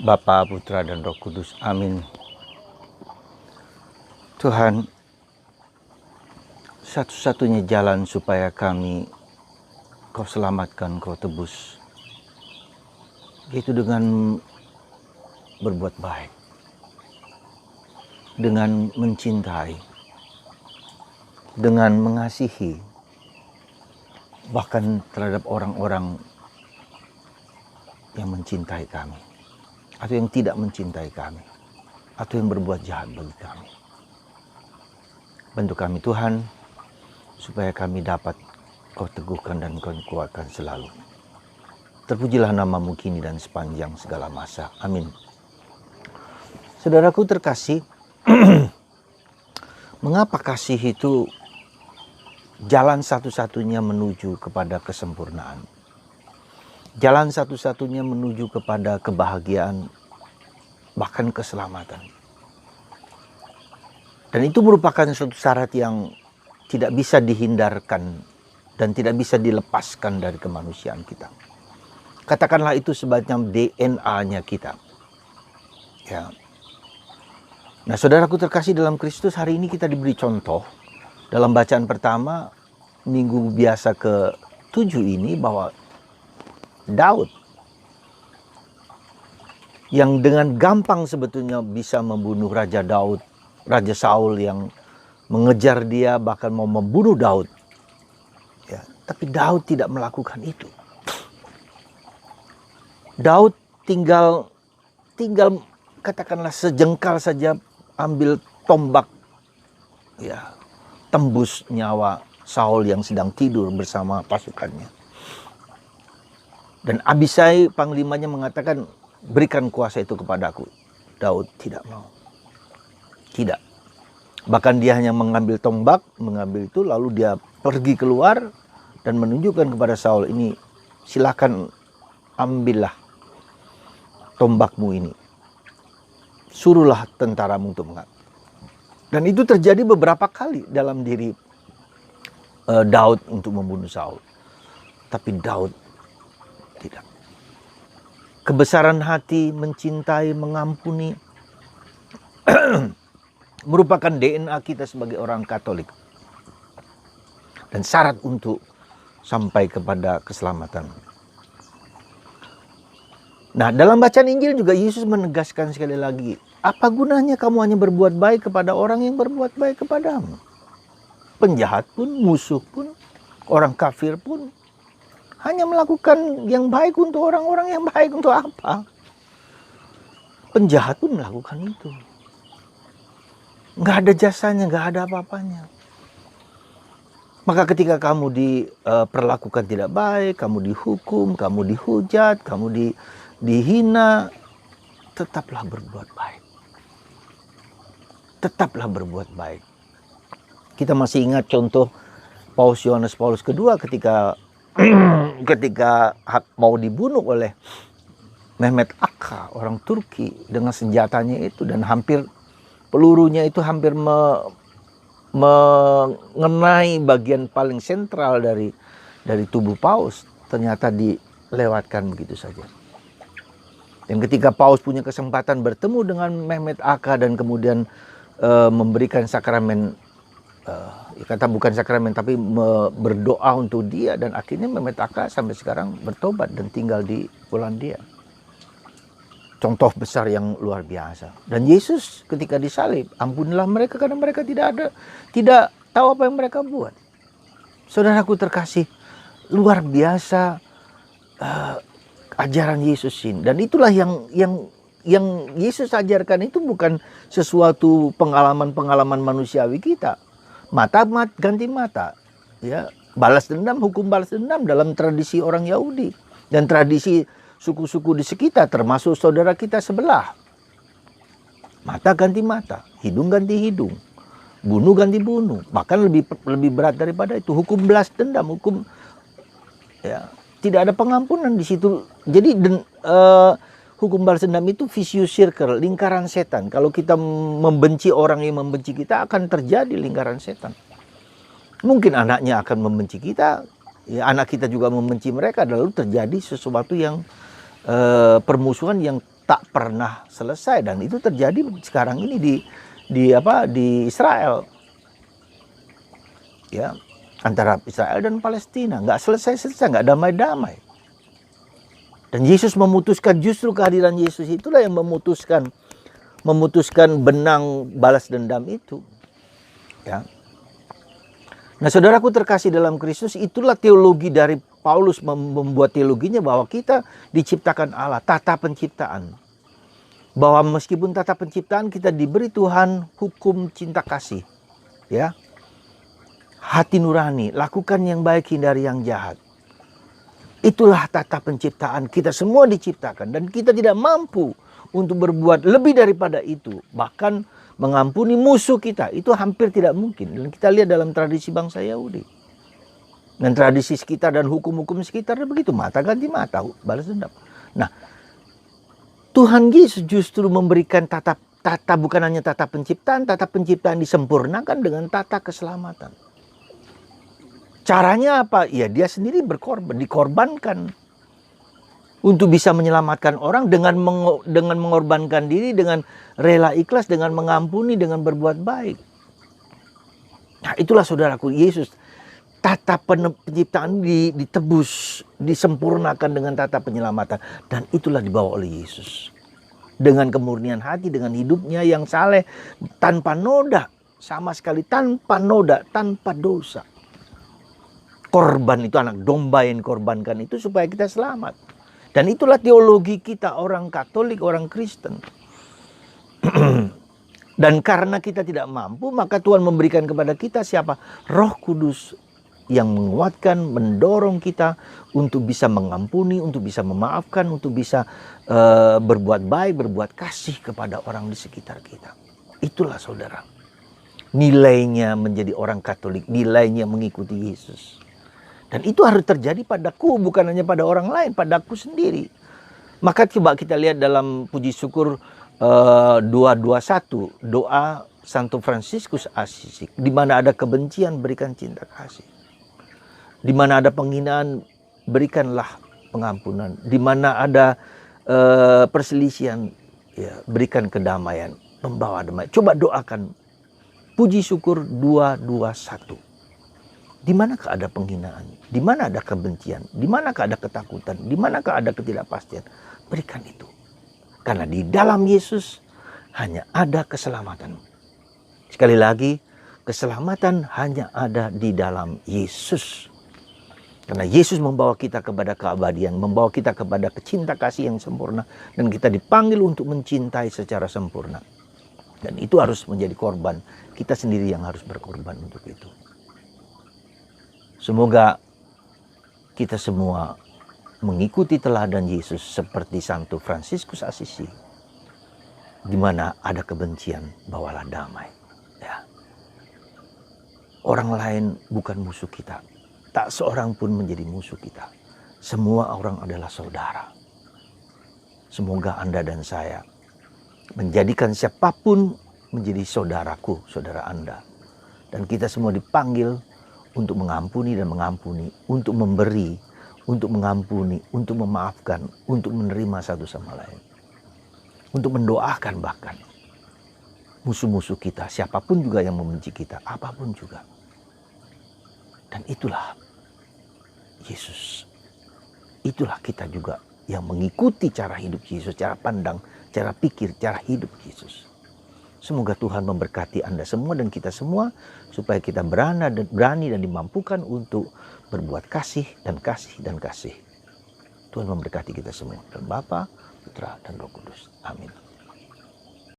Bapa, Putra, dan Roh Kudus. Amin. Tuhan, satu-satunya jalan supaya kami Kau selamatkan, Kau tebus, yaitu dengan berbuat baik, dengan mencintai, dengan mengasihi, bahkan terhadap orang-orang yang mencintai kami, atau yang tidak mencintai kami, atau yang berbuat jahat bagi kami. Bantu kami Tuhan, supaya kami dapat Kau teguhkan dan Kau kuatkan selalu. Terpujilah namamu kini dan sepanjang segala masa. Amin. Saudaraku terkasih, mengapa kasih itu jalan satu-satunya menuju kepada kesempurnaan? Jalan satu-satunya menuju kepada kebahagiaan, bahkan keselamatan. Dan itu merupakan suatu syarat yang tidak bisa dihindarkan dan tidak bisa dilepaskan dari kemanusiaan kita. Katakanlah itu semacam DNA-nya kita. Ya. Nah, saudaraku terkasih dalam Kristus, hari ini kita diberi contoh dalam bacaan pertama minggu biasa ke-7 ini bahwa Daud yang dengan gampang sebetulnya bisa membunuh Raja Daud, Raja Saul yang mengejar dia bahkan mau membunuh Daud. Ya, tapi Daud tidak melakukan itu. Daud tinggal katakanlah sejengkal saja ambil tombak, ya, tembus nyawa Saul yang sedang tidur bersama pasukannya. Dan Abisai panglimanya mengatakan, berikan kuasa itu kepadaku. Daud tidak mau. Tidak. Bahkan dia hanya mengambil tombak, mengambil itu, lalu dia pergi keluar dan menunjukkan kepada Saul, ini silakan ambillah tombakmu ini. Suruhlah tentaramu untuk mengambil. Dan itu terjadi beberapa kali dalam diri Daud untuk membunuh Saul. Tapi Daud tidak. Kebesaran hati, mencintai, mengampuni merupakan DNA kita sebagai orang Katolik. Dan syarat untuk sampai kepada keselamatan. Nah, dalam bacaan Injil juga Yesus menegaskan sekali lagi, apa gunanya kamu hanya berbuat baik kepada orang yang berbuat baik kepadamu? Penjahat pun, musuh pun, orang kafir pun hanya melakukan yang baik untuk orang-orang yang baik untuk apa? Penjahat pun melakukan itu. Nggak ada jasanya, nggak ada apa-apanya. Maka ketika kamu diperlakukan tidak baik, kamu dihukum, kamu dihujat, kamu dihina, tetaplah berbuat baik. Tetaplah berbuat baik. Kita masih ingat contoh Paus Yohanes Paulus II ketika mau dibunuh oleh Mehmet Akka, orang Turki, dengan senjatanya itu, dan hampir pelurunya itu hampir mengenai bagian paling sentral dari tubuh Paus, ternyata dilewatkan begitu saja. Dan ketika Paus punya kesempatan bertemu dengan Mehmet Akka dan kemudian memberikan sakramen, kata bukan sakramen tapi berdoa untuk dia, dan akhirnya Mehmet Akka sampai sekarang bertobat dan tinggal di Polandia. Contoh besar yang luar biasa. Dan Yesus ketika disalib, ampunilah mereka karena mereka tidak tahu apa yang mereka buat. Saudaraku terkasih, luar biasa ajaran Yesus ini. Dan itulah yang Yesus ajarkan, itu bukan sesuatu pengalaman manusiawi kita. Mata ganti mata, ya, balas dendam, hukum balas dendam dalam tradisi orang Yahudi dan tradisi suku-suku di sekitar, termasuk saudara kita sebelah. Mata ganti mata, hidung ganti hidung, bunuh ganti bunuh, bahkan lebih berat daripada itu, hukum balas dendam, hukum, ya, tidak ada pengampunan di situ. Jadi hukum balas dendam itu vicious circle, lingkaran setan. Kalau kita membenci orang yang membenci kita, akan terjadi lingkaran setan. Mungkin anaknya akan membenci kita, ya, anak kita juga membenci mereka, lalu terjadi sesuatu yang permusuhan yang tak pernah selesai, dan itu terjadi sekarang ini di Israel, ya, antara Israel dan Palestina, nggak selesai, nggak damai-damai. Dan Yesus memutuskan, justru kehadiran Yesus itulah yang memutuskan benang balas dendam itu, ya. Nah, saudaraku terkasih dalam Kristus, itulah teologi dari Paulus membuat teologinya bahwa kita diciptakan Allah, tata penciptaan. Bahwa meskipun tata penciptaan kita diberi Tuhan hukum cinta kasih, ya. Hati nurani, lakukan yang baik, hindari yang jahat. Itulah tata penciptaan, kita semua diciptakan dan kita tidak mampu untuk berbuat lebih daripada itu. Bahkan mengampuni musuh kita, itu hampir tidak mungkin. Dan kita lihat dalam tradisi bangsa Yahudi. Dan tradisi sekitar dan hukum-hukum sekitar begitu, mata ganti mata, balas dendam. Nah, Tuhan Yesus justru memberikan tata bukan hanya tata penciptaan disempurnakan dengan tata keselamatan. Caranya apa? Ya, dia sendiri dikorbankan untuk bisa menyelamatkan orang dengan mengorbankan diri, dengan rela ikhlas, dengan mengampuni, dengan berbuat baik. Nah, itulah saudaraku, Yesus. Tata penciptaan ditebus, disempurnakan dengan tata penyelamatan. Dan itulah dibawa oleh Yesus. Dengan kemurnian hati, dengan hidupnya yang saleh, tanpa noda. Sama sekali tanpa noda, tanpa dosa. Korban itu, anak domba yang dikorbankan itu supaya kita selamat. Dan itulah teologi kita orang Katolik, orang Kristen. Dan karena kita tidak mampu, maka Tuhan memberikan kepada kita siapa? Roh Kudus yang menguatkan, mendorong kita untuk bisa mengampuni, untuk bisa memaafkan, untuk bisa berbuat baik, berbuat kasih kepada orang di sekitar kita. Itulah saudara, nilainya menjadi orang Katolik, nilainya mengikuti Yesus. Dan itu harus terjadi padaku, bukan hanya pada orang lain, padaku sendiri. Maka coba kita lihat dalam puji syukur 221, doa Santo Fransiskus Assisi. Di mana ada kebencian, berikan cinta kasih. Di mana ada penghinaan, berikanlah pengampunan. Di mana ada perselisihan, ya, berikan kedamaian, membawa damai. Coba doakan puji syukur 221. Di manakah ada penghinaan? Di mana ada kebencian? Di manakah ada ketakutan? Di manakah ada ketidakpastian? Berikan itu. Karena di dalam Yesus hanya ada keselamatan. Sekali lagi, keselamatan hanya ada di dalam Yesus. Karena Yesus membawa kita kepada keabadian, membawa kita kepada cinta kasih yang sempurna. Dan kita dipanggil untuk mencintai secara sempurna. Dan itu harus menjadi korban. Kita sendiri yang harus berkorban untuk itu. Semoga kita semua mengikuti teladan Yesus seperti Santo Fransiskus Assisi. Di mana ada kebencian, bawalah damai. Ya. Orang lain bukan musuh kita. Tak seorang pun menjadi musuh kita. Semua orang adalah saudara. Semoga Anda dan saya menjadikan siapapun menjadi saudaraku, saudara Anda. Dan kita semua dipanggil untuk mengampuni dan mengampuni, untuk memberi, untuk mengampuni, untuk memaafkan, untuk menerima satu sama lain. Untuk mendoakan bahkan musuh-musuh kita, siapapun juga yang membenci kita, apapun juga. Dan itulah Yesus. Itulah kita juga yang mengikuti cara hidup Yesus, cara pandang, cara pikir, cara hidup Yesus. Semoga Tuhan memberkati Anda semua dan kita semua supaya kita berani dan dimampukan untuk berbuat kasih dan kasih dan kasih. Tuhan memberkati kita semua. Dan Bapa, Putra, dan Roh Kudus. Amin.